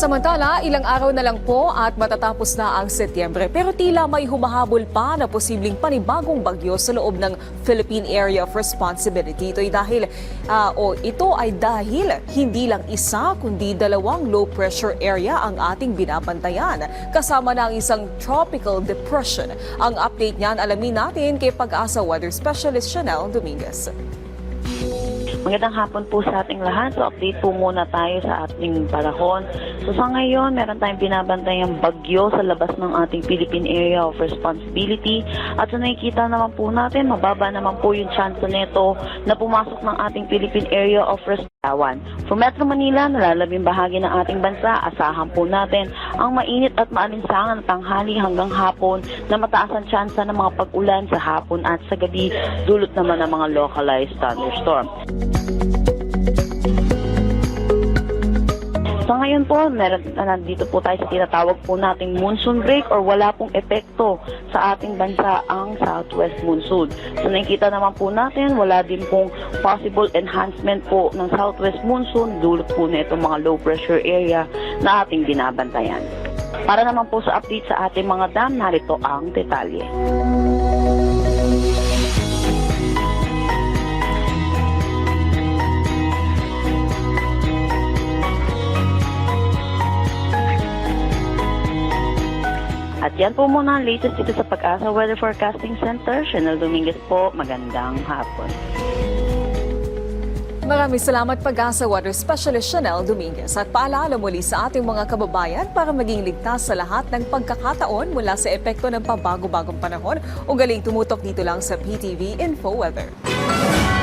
Samantala, ilang araw na lang po at matatapos na ang Setyembre pero tila may humahabol pa na posibleng panibagong bagyo sa loob ng Philippine Area of Responsibility. Ito ay dahil hindi lang isa kundi dalawang low pressure area ang ating binabantayan kasama na ang isang tropical depression. Ang update niyan alamin natin kay Pag-asa Weather Specialist Chanel Dominguez. Magandang hapon po sa ating lahat. So update po muna tayo sa ating panahon. So sa ngayon, meron tayong binabantayang bagyo sa labas ng ating Philippine Area of Responsibility. At sa nakikita naman po natin, mababa naman po yung chance nito na pumasok ng ating Philippine Area of Responsibility. For Metro Manila, nalalabing bahagi ng ating bansa, asahan po natin ang mainit at maalinsangan na tanghali hanggang hapon na mataas ang tsansa ng mga pag-ulan sa hapon at sa gabi, dulot naman ng mga localized thunderstorm. So ngayon po, nandito po tayo sa tinatawag po nating monsoon break or wala pong epekto sa ating bansa ang southwest monsoon. So nakikita naman po natin, wala din pong possible enhancement po ng southwest monsoon dulot po na itong mga low pressure area na ating binabantayan. Para naman po sa update sa ating mga dam, narito ang detalye. At yan po muna ang latest dito sa Pag-asa Weather Forecasting Center. Chanel Dominguez po, magandang hapon. Maraming salamat Pag-asa Weather Specialist Chanel Dominguez at paalala muli sa ating mga kababayan para maging ligtas sa lahat ng pagkakataon mula sa epekto ng pabago-bagong panahon. Ugaling tumutok dito lang sa PTV Info Weather.